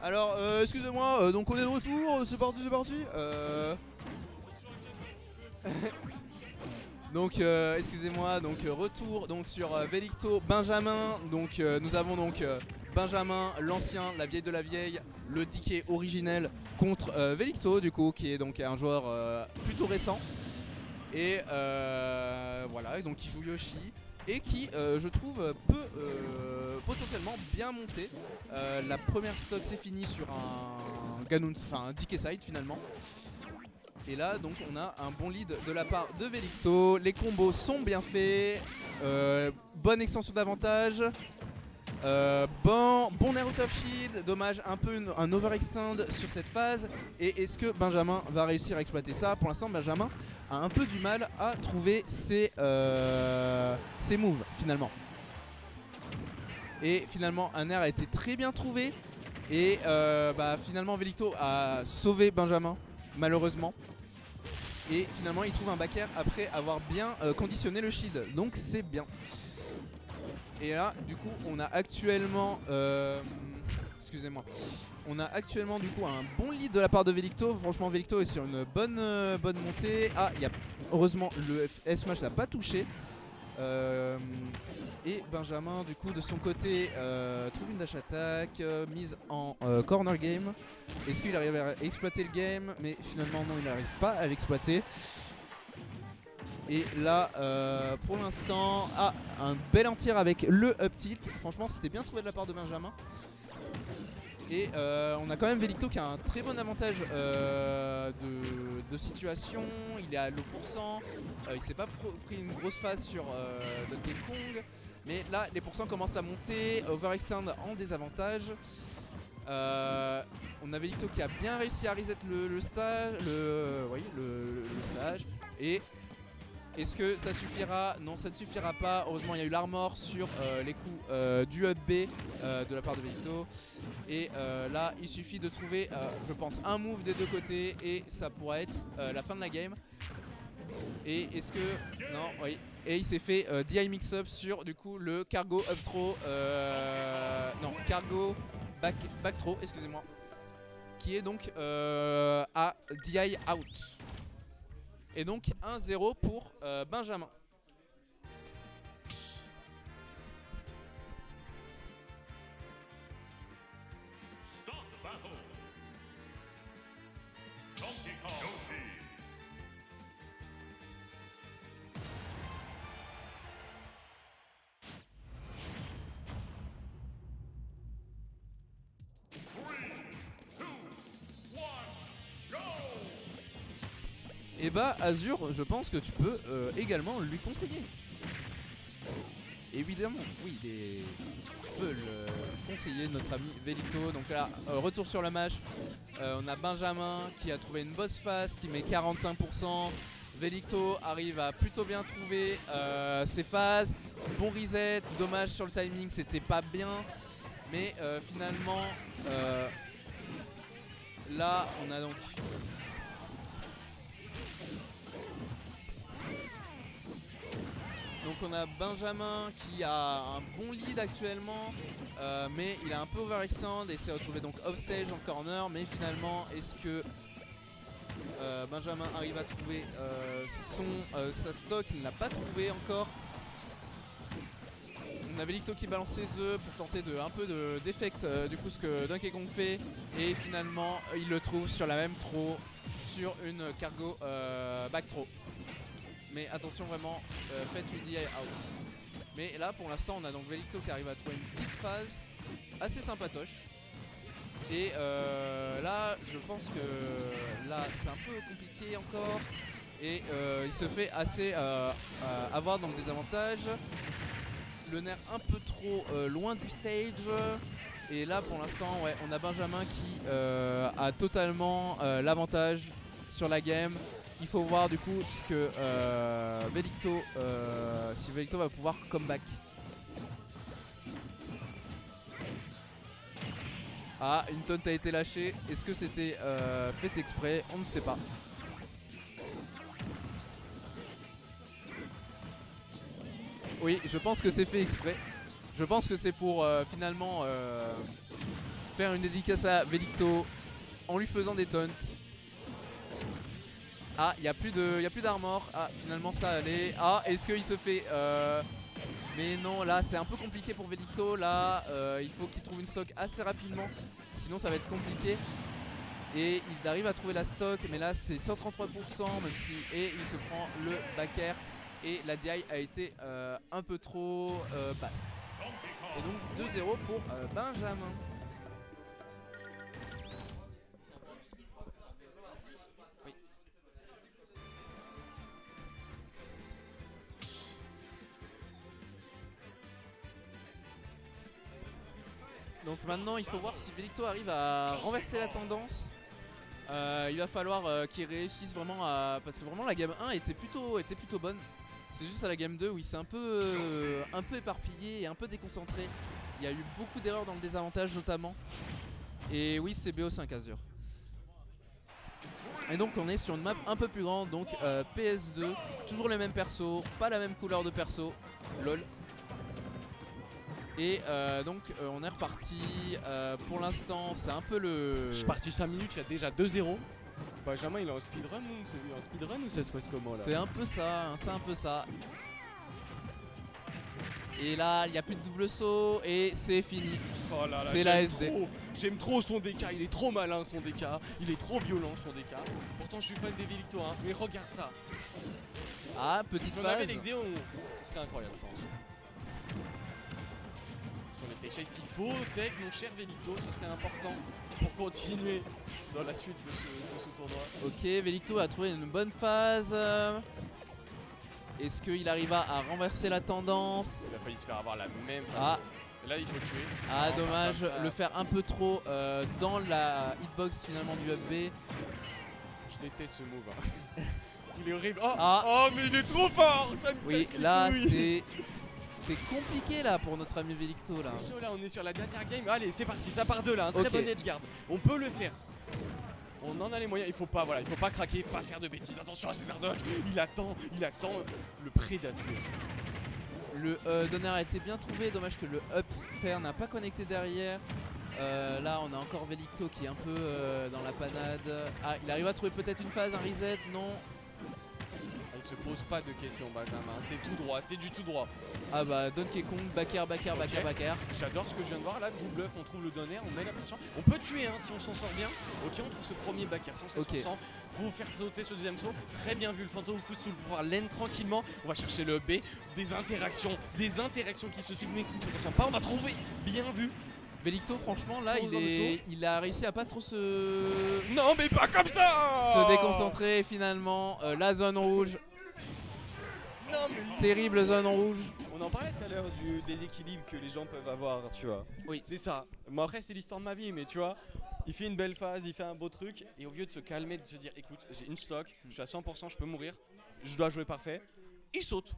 Alors, excusez-moi, donc on est de retour, c'est parti, c'est parti. Donc, excusez-moi, donc retour donc sur Velicto Benjamin. Donc, nous avons donc Benjamin, l'ancien, la vieille de la vieille, le DK originel contre Velicto du coup, qui est donc un joueur plutôt récent. Et voilà, et donc qui joue Yoshi et qui, je trouve, peut potentiellement bien monter. La première stock c'est fini sur un Ganon, enfin un DK side finalement. Et là donc on a un bon lead de la part de Velicto. Les combos sont bien faits, bonne extension d'avantage. Bon air out of shield, dommage un peu un overextend sur cette phase. Et est-ce que Benjamin va réussir à exploiter ça? Pour l'instant Benjamin a un peu du mal à trouver ses moves finalement. Et finalement un air a été très bien trouvé. Et finalement Velicto a sauvé Benjamin malheureusement. Et finalement il trouve un back air après avoir bien conditionné le shield. Donc c'est bien. Et là, du coup, on a actuellement, excusez-moi, on a actuellement du coup un bon lead de la part de Velicto. Franchement, Velicto est sur une bonne montée. Ah, heureusement le S-Smash n'a pas touché. Et Benjamin, du coup, de son côté, trouve une dash attack mise en corner game. Est-ce qu'il arrive à exploiter le game? Mais finalement, non, il n'arrive pas à l'exploiter. Et là, pour l'instant, un bel anti-air avec le up tilt. Franchement, c'était bien trouvé de la part de Benjamin. Et on a quand même Velicto qui a un très bon avantage de situation. Il est à l'eau %. Il s'est pas pris une grosse phase sur Donkey Kong. Mais là, les pourcents commencent à monter. Overextend en désavantage. On a Velicto qui a bien réussi à reset le stage. Le stage. Et est-ce que ça suffira? Non, ça ne suffira pas. Heureusement, il y a eu l'armor sur les coups du up B de la part de Velicto. Et là, il suffit de trouver, je pense, un move des deux côtés et ça pourrait être la fin de la game. Et est-ce que... Non, oui. Et il s'est fait DI mix-up sur, du coup, le cargo up throw. Non, cargo back throw, excusez-moi. Qui est donc à DI out. Et donc 1-0 pour Benjamin. Et bah Azur, je pense que tu peux également lui conseiller. Évidemment, oui, tu peux le conseiller, notre ami Velicto. Donc là, retour sur le match. On a Benjamin qui a trouvé une boss phase qui met 45%. Velicto arrive à plutôt bien trouver ses phases. Bon reset, dommage sur le timing, c'était pas bien. Mais finalement, là, on a donc... Donc on a Benjamin qui a un bon lead actuellement, mais il a un peu overextend et s'est retrouvé donc offstage en corner. Mais finalement, est-ce que Benjamin arrive à trouver sa stock? Il ne l'a pas trouvé encore. On a Velicto qui balance ses œufs pour tenter un peu d'effect du coup ce que Donkey Kong fait. Et finalement, il le trouve sur la même throw, sur une cargo back throw. Mais attention vraiment, faites une DI out. Mais là pour l'instant on a donc Velicto qui arrive à trouver une petite phase assez sympatoche. Et là je pense que là c'est un peu compliqué encore. Et il se fait assez avoir dans le désavantage. Le nerf un peu trop loin du stage. Et là pour l'instant ouais, on a Benjamin qui a totalement l'avantage sur la game. Il faut voir du coup ce que Velicto, si Velicto va pouvoir comeback. Ah, une taunt a été lâchée. Est-ce que c'était fait exprès? On ne sait pas. Oui, je pense que c'est fait exprès. Je pense que c'est pour finalement faire une dédicace à Velicto en lui faisant des taunts. Ah, il n'y a plus d'armor. Ah, finalement ça allait. Ah, est-ce qu'il se fait mais non, là c'est un peu compliqué pour Velicto. Là, il faut qu'il trouve une stock assez rapidement. Sinon ça va être compliqué. Et il arrive à trouver la stock. Mais là c'est 133% même si... Et il se prend le back air. Et la DI a été un peu trop basse. Et donc 2-0 pour Benjamin. Oui. Donc maintenant il faut voir si Velicto arrive à renverser la tendance. Il va falloir qu'il réussisse vraiment à... Parce que vraiment la game 1 était plutôt bonne. C'est juste à la game 2 où il s'est un peu éparpillé et un peu déconcentré. Il y a eu beaucoup d'erreurs dans le désavantage notamment. Et oui, c'est BO5 Azure. Et donc on est sur une map un peu plus grande, donc PS2, toujours les mêmes persos, pas la même couleur de perso, lol. Et donc on est reparti, pour l'instant c'est un peu le... Je suis parti 5 minutes, il y a déjà 2-0. Benjamin il est en speedrun ou ça se passe comment là? C'est un peu ça, hein, c'est un peu ça. Et là il n'y a plus de double saut et c'est fini. Oh là là, c'est la SD. J'aime trop son DK, il est trop malin son DK, il est trop violent son DK. Pourtant je suis fan des Velicto, hein, mais regarde ça. Ah, petite Si on phase. avait l'Exéon, ce serait incroyable je pense. Sur les tech chase, il faut tech mon cher Velicto, ce serait important pour continuer dans la suite de ce tournoi. Ok, Velicto a trouvé une bonne phase. Est-ce qu'il arriva à renverser la tendance? Il a failli se faire avoir la même façon. Ah. Et là il faut tuer. Ah, Non, dommage, pas comme ça. le faire un peu trop dans la hitbox finalement du UFB. Je déteste ce move. Hein. Il est horrible. Oh, Ah. oh mais il est trop fort. Ça me Oui, casse les là couilles. c'est compliqué là pour notre ami Velicto là. C'est chaud là, on est sur la dernière game. Allez, c'est parti, ça part de là, un très Ok. bon edge guard. On peut le faire. On en a les moyens, il faut pas craquer, pas faire de bêtises. Attention à César Dodge. Il attend le prédateur. Le donner a été bien trouvé, dommage que le up pair n'a pas connecté derrière. Là on a encore Velicto qui est un peu dans la panade. Ah, il arrive à trouver peut-être une phase, un reset, non. Il se pose pas de questions Benjamin, c'est tout droit, c'est du tout droit. Ah bah Donkey Kong, back air, back air, back air, back air. J'adore ce que je viens de voir là, double bluff, on trouve le donner, on met la pression. On peut tuer hein, si on s'en sort bien. Ok, on trouve ce premier back air, 116%. Ok. Faut faire sauter ce deuxième saut. Très bien vu, le fantôme footstool pour pouvoir lane tranquillement. On va chercher le B, des interactions qui se suivent mais qui ne se ressemblent pas. On va trouver, bien vu. Velicto franchement là Dans le il a réussi à pas trop se Non mais pas comme ça. déconcentrer et finalement la zone rouge. Non mais... Terrible zone rouge. On en parlait tout à l'heure du déséquilibre que les gens peuvent avoir, tu vois. Oui. C'est ça. Moi après c'est l'histoire de ma vie, mais tu vois, il fait une belle phase, il fait un beau truc, et au lieu de se calmer, de se dire écoute, j'ai une stock, je suis à 100%, je peux mourir, je dois jouer parfait, il saute.